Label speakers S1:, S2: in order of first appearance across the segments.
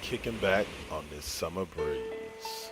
S1: kicking back on this summer breeze.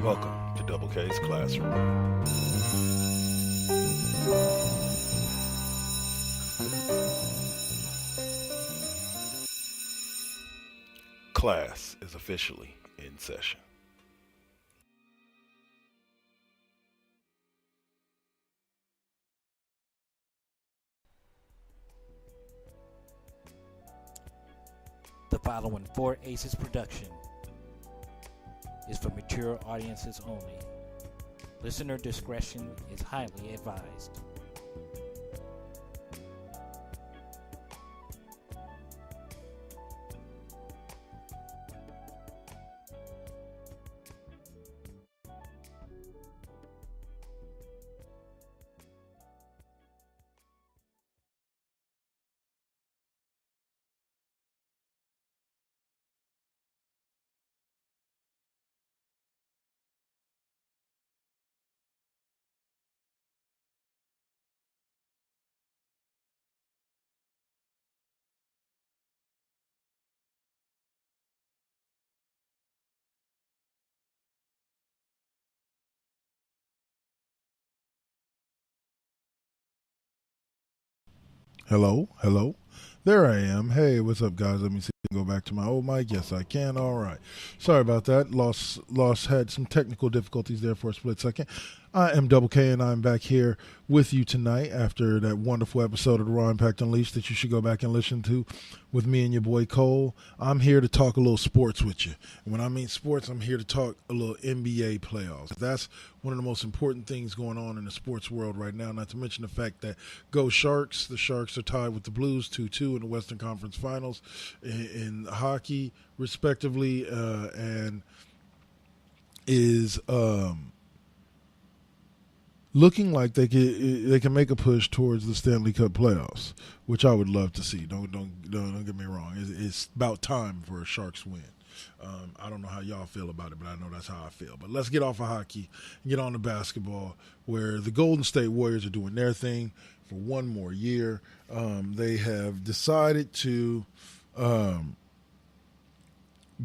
S1: Welcome to Double K's Classroom. Class is officially in session.
S2: The following Four Aces production is for mature audiences only. Listener discretion is highly advised.
S3: Hello, hello. There I am. Hey, what's up, guys? Let me see. Go back to my old mic. Yes, I can. All right. Sorry about that. Had some technical difficulties there for a split second. I am Double K, and I'm back here with you tonight after that wonderful episode of the Raw Impact Unleashed that you should go back and listen to with me and your boy Cole. I'm here to talk a little sports with you. And when I mean sports, I'm here to talk a little NBA playoffs. That's one of the most important things going on in the sports world right now, not to mention the fact that go Sharks. The Sharks are tied with the Blues 2-2 in the Western Conference Finals in hockey, respectively, and is looking like they can make a push towards the Stanley Cup playoffs, which I would love to see. Don't get me wrong. It's about time for a Sharks win. I don't know how y'all feel about it, but I know that's how I feel. But let's get off of hockey and get on to basketball, where the Golden State Warriors are doing their thing for one more year. They have decided to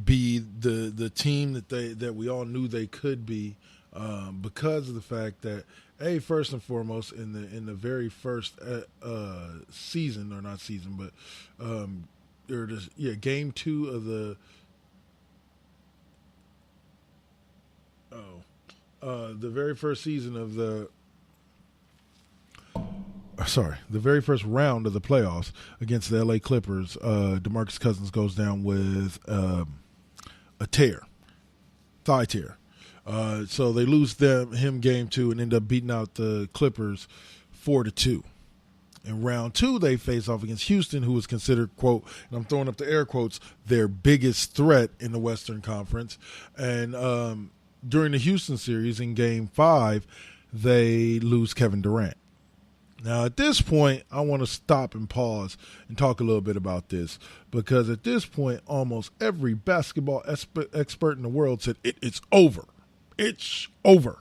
S3: be the team that we all knew they could be, because of the fact that, first and foremost, in the very first season, or not season, but game 2 of the very first season of the very first round of the playoffs against the LA Clippers, DeMarcus Cousins goes down with a thigh tear. So they lose him game 2 and end up beating out the Clippers 4-2. In round 2, they face off against Houston, who was considered, quote, and I'm throwing up the air quotes, their biggest threat in the Western Conference. And during the Houston series in game 5, they lose Kevin Durant. Now, at this point, I want to stop and pause and talk a little bit about this because at this point, almost every basketball expert in the world said it's over. It's over.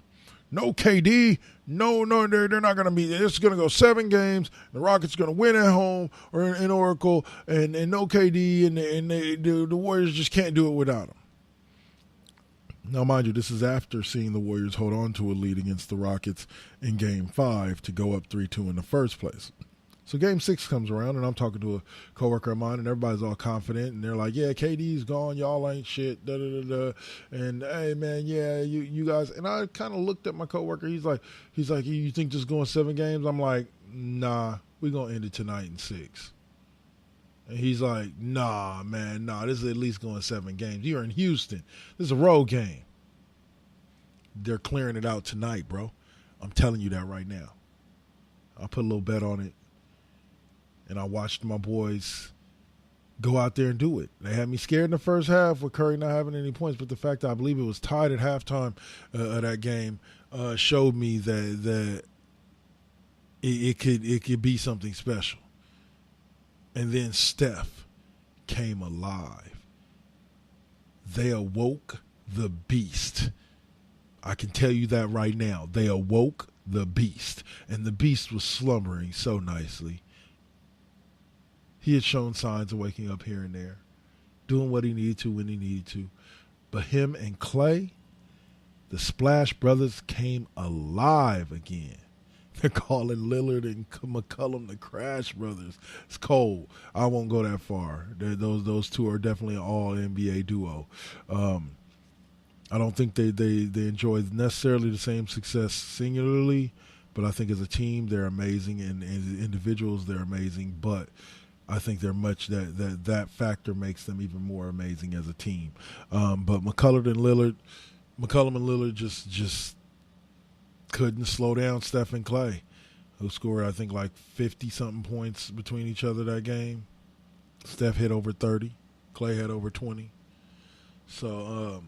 S3: No KD. No, they're not going to be. It's going to go 7 games. The Rockets are going to win at home or in Oracle, and no KD, and the Warriors just can't do it without him. Now, mind you, this is after seeing the Warriors hold on to a lead against the Rockets in Game 5 to go up 3-2 in the first place. So Game 6 comes around, and I'm talking to a coworker of mine, and everybody's all confident, and they're like, yeah, KD's gone, y'all ain't shit, da-da-da-da. And, hey, man, yeah, you guys. And I kind of looked at my coworker. He's like, you think just going 7 games? I'm like, nah, we're going to end it tonight in 6. And he's like, nah, man, this is at least going 7 games. You're in Houston. This is a road game. They're clearing it out tonight, bro. I'm telling you that right now. I put a little bet on it, and I watched my boys go out there and do it. They had me scared in the first half with Curry not having any points, but the fact that I believe it was tied at halftime of that game showed me that it could be something special. And then Steph came alive. They awoke the beast. I can tell you that right now. They awoke the beast. And the beast was slumbering so nicely. He had shown signs of waking up here and there, doing what he needed to when he needed to. But him and Clay, the Splash Brothers, came alive again. They're calling Lillard and McCollum the Crash Brothers. It's cold. I won't go that far. Those two are definitely an all-NBA duo. I don't think they enjoy necessarily the same success singularly, but I think as a team they're amazing, and as individuals they're amazing. But I think they're much that factor makes them even more amazing as a team. But McCollum and Lillard just couldn't slow down Steph and Clay, who scored, I think, like 50-something points between each other that game. Steph hit over 30. Clay had over 20. So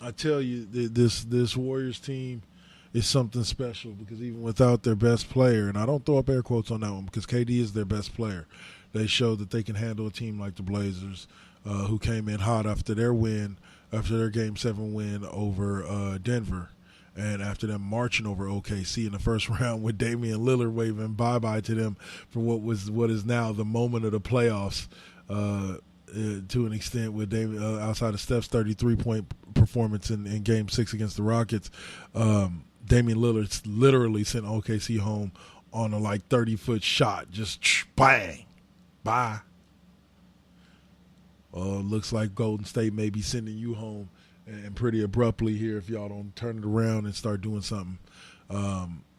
S3: I tell you, this Warriors team is something special because even without their best player, and I don't throw up air quotes on that one because KD is their best player, they showed that they can handle a team like the Blazers, who came in hot after their Game 7 win over Denver. And after them marching over OKC in the first round with Damian Lillard waving bye-bye to them for what is now the moment of the playoffs to an extent with Damian, outside of Steph's 33-point performance in Game 6 against the Rockets, Damian Lillard literally sent OKC home on a 30-foot shot. Just bang, bye. Looks like Golden State may be sending you home and pretty abruptly here if y'all don't turn it around and start doing something.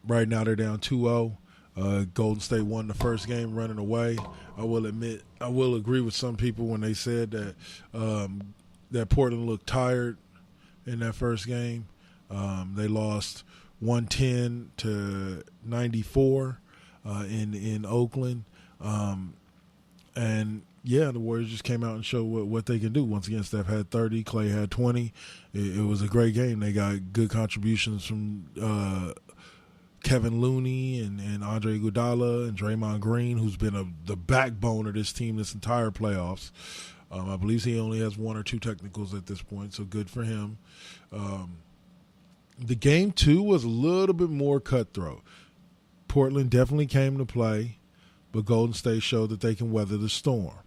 S3: Right now they're down 2-0. Golden State won the first game running away. I will agree with some people when they said that that Portland looked tired in that first game. They lost 110-94 in Oakland. And yeah, the Warriors just came out and showed what they can do. Once again, Steph had 30, Clay had 20. It was a great game. They got good contributions from Kevin Looney and Andre Iguodala and Draymond Green, who's been the backbone of this team this entire playoffs. I believe he only has 1 or 2 technicals at this point, so good for him. The Game 2 was a little bit more cutthroat. Portland definitely came to play, but Golden State showed that they can weather the storm.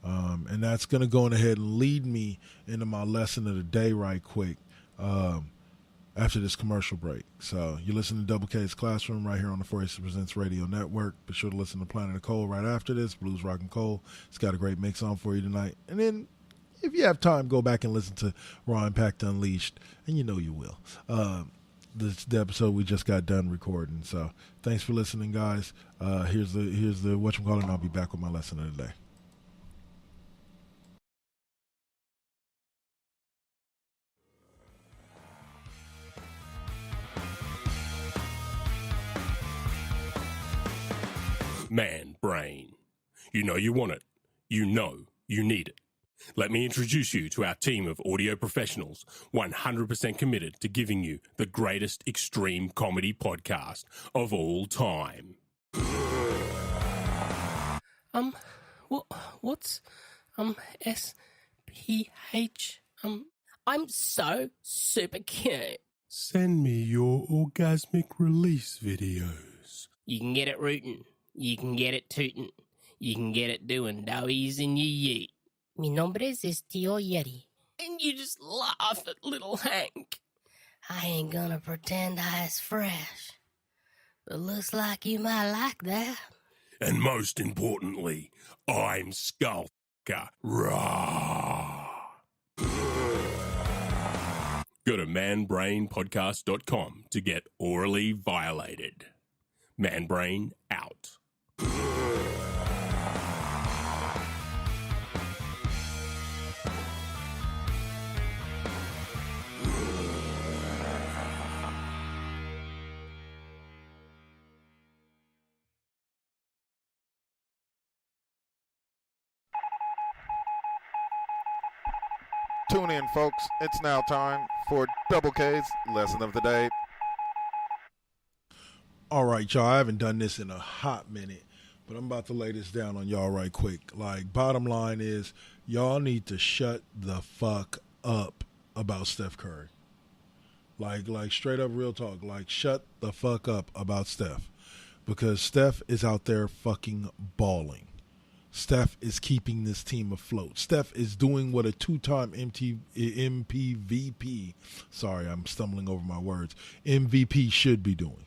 S3: And that's going to go ahead and lead me into my lesson of the day right quick after this commercial break. So you listen to Double K's Classroom right here on the 4AC Presents Radio Network. Be sure to listen to Planet of Coal right after this, Blues Rock and Coal. It's got a great mix on for you tonight. And then if you have time, go back and listen to Raw Impact Unleashed, and you know you will. This is the episode we just got done recording. So thanks for listening, guys. Here's the whatchamacallit, and I'll be back with my lesson of the day.
S4: Man brain. You know you want it. You know you need it. Let me introduce you to our team of audio professionals, 100% committed to giving you the greatest extreme comedy podcast of all time.
S5: What's SPH? I'm so super cute.
S4: Send me your orgasmic release videos.
S5: You can get it rootin', you can get it tootin', you can get it doing doughies in your yeet. Mi nombre es Tío Yeti. And you just laugh at little Hank. I ain't gonna pretend I is fresh, but looks like you might like that.
S4: And most importantly, I'm Skull Raw. Go to manbrainpodcast.com to get orally violated. Manbrain out.
S6: Tune in, folks. It's now time for Double K's Lesson of the Day.
S3: All right, y'all. I haven't done this in a hot minute, but I'm about to lay this down on y'all right quick. Like, bottom line is, y'all need to shut the fuck up about Steph Curry. Like straight up real talk. Like, shut the fuck up about Steph. Because Steph is out there fucking balling. Steph is keeping this team afloat. Steph is doing what a two-time MVP, sorry, I'm stumbling over my words, MVP should be doing.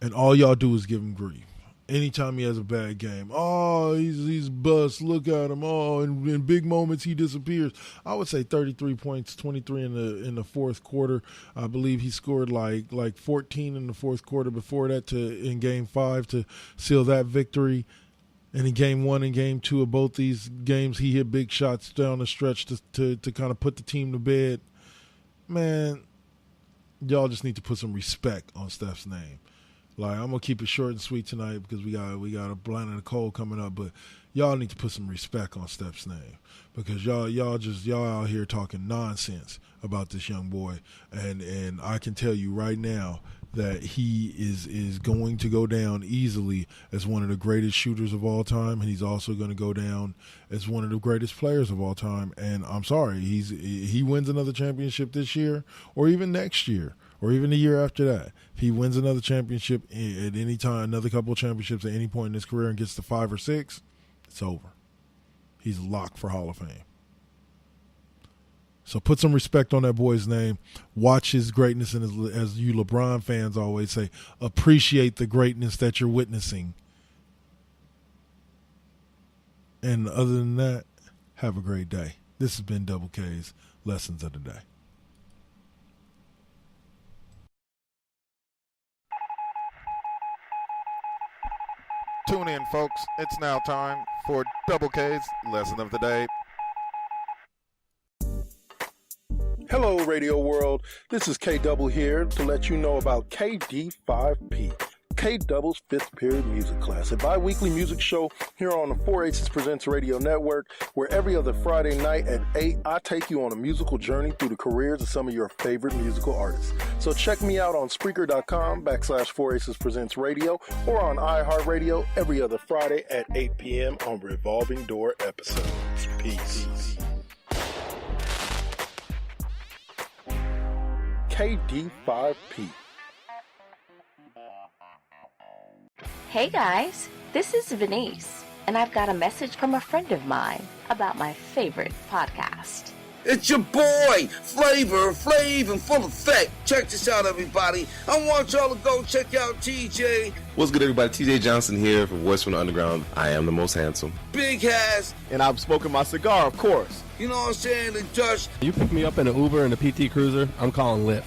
S3: And all y'all do is give him grief. Anytime he has a bad game, oh, he's bust, look at him, oh, in big moments he disappears. I would say 33 points, 23 in the fourth quarter. I believe he scored like 14 in the fourth quarter before that in Game 5 to seal that victory. And in Game 1 and Game 2 of both these games, he hit big shots down the stretch to kind of put the team to bed. Man, y'all just need to put some respect on Steph's name. Like, I'm gonna keep it short and sweet tonight because we got a blind and a cold coming up, but y'all need to put some respect on Steph's name because y'all out here talking nonsense about this young boy, and I can tell you right now that he is going to go down easily as one of the greatest shooters of all time, and he's also going to go down as one of the greatest players of all time. And I'm sorry, he wins another championship this year, or even next year, or even the year after that. If he wins another championship at any time, another couple of championships at any point in his career and gets to 5 or 6, it's over. He's locked for Hall of Fame. So put some respect on that boy's name. Watch his greatness, and as you LeBron fans always say, appreciate the greatness that you're witnessing. And other than that, have a great day. This has been Double K's Lessons of the Day.
S6: Tune in, folks. It's now time for Double K's Lesson of the Day.
S3: Hello, Radio World. This is K-Double here to let you know about KD5P, K-Double's 5th period music class, a bi-weekly music show here on the 4 Aces Presents Radio Network, where every other Friday night at 8, I take you on a musical journey through the careers of some of your favorite musical artists. So check me out on Spreaker.com/4 Aces Presents Radio or on iHeartRadio every other Friday at 8 p.m. on Revolving Door episodes. Peace. KD5P.
S7: Hey guys, this is Venice, and I've got a message from a friend of mine about my favorite podcast.
S8: It's your boy, Flavor Flav, and full effect. Check this out, everybody. I want y'all to go check out TJ.
S9: What's good, everybody? TJ Johnson here for Voice from the Underground. I am the most handsome.
S8: Big Hass.
S10: And I'm smoking my cigar, of course.
S8: You know what I'm saying? And Josh.
S11: You pick me up in an Uber and a PT Cruiser, I'm calling Lyft.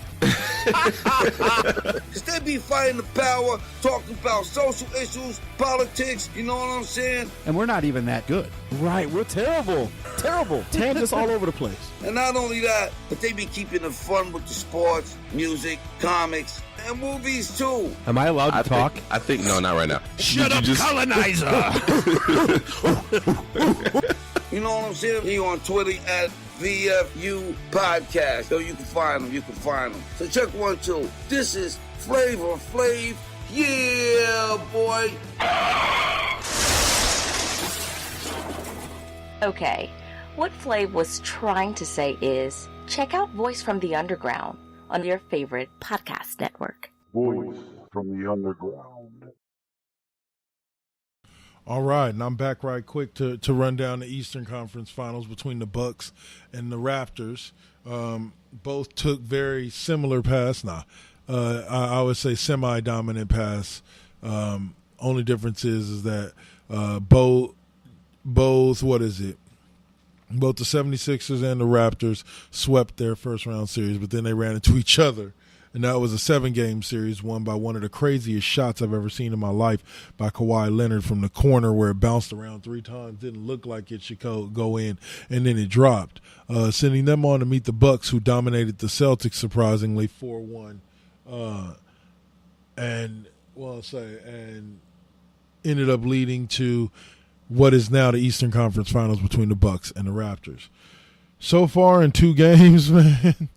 S8: Cause they be fighting the power, talking about social issues, politics, you know what I'm saying?
S11: And we're not even that good.
S10: Right, we're terrible. Terrible. Tangents all over the place.
S8: And not only that, but they be keeping it fun with the sports, music, comics, and movies too.
S11: Am I allowed to talk?
S9: I think no, not right now.
S4: Shut up, colonizer!
S8: You know what I'm saying? He on Twitter at VFU Podcast. So you can find him. So check 1, 2. This is Flavor Flav. Yeah, boy.
S7: Okay, what Flav was trying to say is, check out Voice from the Underground on your favorite podcast network.
S12: Voice from the Underground.
S3: All right, and I'm back right quick to run down the Eastern Conference Finals between the Bucks and the Raptors. Both took very similar paths. I would say semi-dominant paths. Only difference is that both what is it? Both the 76ers and the Raptors swept their first-round series, but then they ran into each other. And that was a 7-game series won by one of the craziest shots I've ever seen in my life by Kawhi Leonard from the corner where it bounced around 3 times. Didn't look like it should go in, and then it dropped, sending them on to meet the Bucks, who dominated the Celtics surprisingly 4-1, and ended up leading to what is now the Eastern Conference Finals between the Bucks and the Raptors. So far in 2 games, man,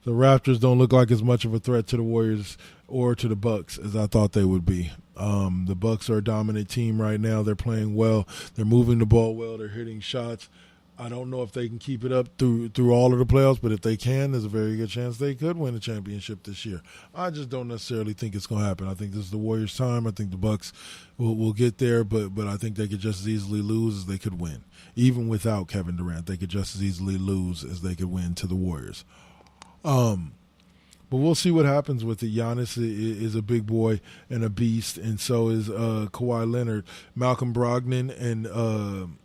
S3: the Raptors don't look like as much of a threat to the Warriors or to the Bucks as I thought they would be. The Bucks are a dominant team right now. They're playing well. They're moving the ball well. They're hitting shots. I don't know if they can keep it up through all of the playoffs, but if they can, there's a very good chance they could win the championship this year. I just don't necessarily think it's going to happen. I think this is the Warriors' time. I think the Bucks will get there, but I think they could just as easily lose as they could win. Even without Kevin Durant, they could just as easily lose as they could win to the Warriors. But we'll see what happens with it. Giannis is a big boy and a beast, and so is Kawhi Leonard. Malcolm Brogdon and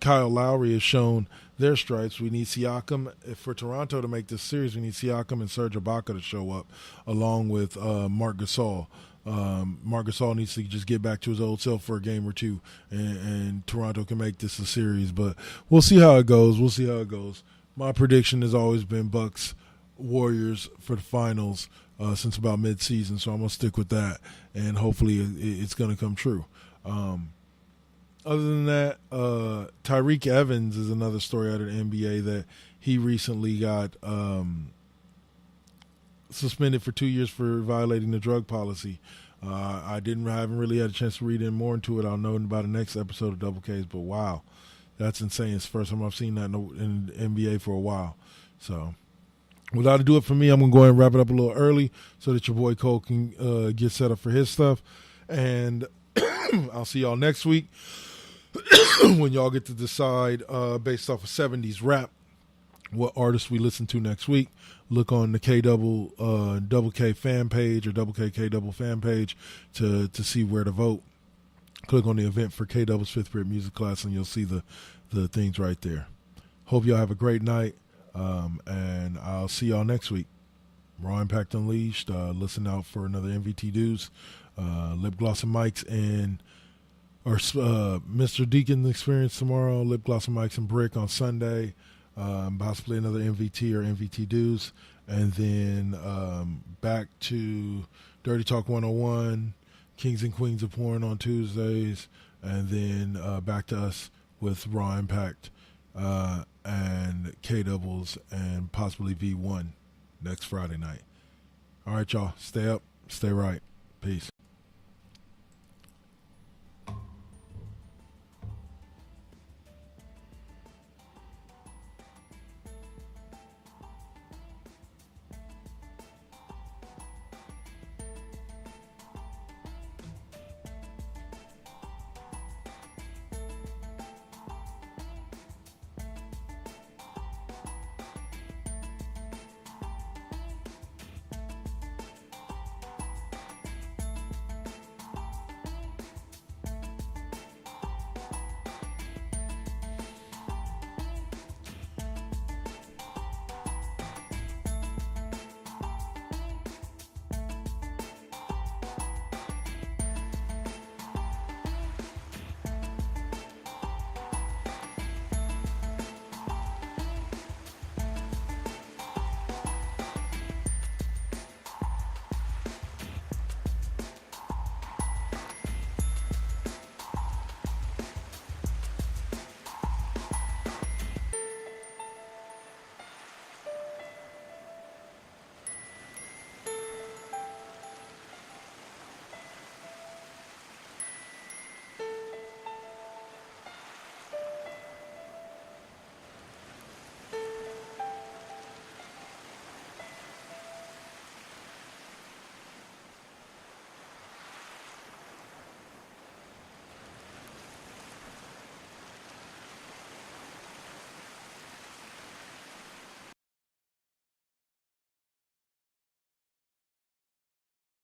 S3: Kyle Lowry has shown their stripes. We need Siakam for Toronto to make this series. We need Siakam and Serge Ibaka to show up, along with Marc Gasol. Marc Gasol needs to just get back to his old self for a game or two, and Toronto can make this a series. But we'll see how it goes. My prediction has always been Bucks Warriors for the finals since about mid-season, so I'm going to stick with that, and hopefully it's going to come true. Other than that, Tyreek Evans is another story out of the NBA that he recently got suspended for 2 years for violating the drug policy. I haven't really had a chance to read in more into it. I'll know about the next episode of Double K's, but wow, that's insane. It's the first time I've seen that in the NBA for a while. So without ado it for me, I'm going to go ahead and wrap it up a little early so that your boy Cole can get set up for his stuff. And I'll see y'all next week when y'all get to decide based off of 70s rap what artists we listen to next week. Look on the Double K fan page or Double K Double fan page to see where to vote. Click on the event for K Double's 5th period music class and you'll see the things right there. Hope y'all have a great night, and I'll see y'all next week. Raw Impact Unleashed. Listen out for another MVT Dudes, Lip Gloss and Mics, or Mr. Deacon's Experience tomorrow, Lip Gloss and Mics and Brick on Sunday, possibly another MVT or MVT Dudes, and then back to Dirty Talk 101, Kings and Queens of Porn on Tuesdays, and then back to us with Raw Impact and K-Doubles and possibly V1 next Friday night. All right, y'all. Stay up. Stay right. Peace.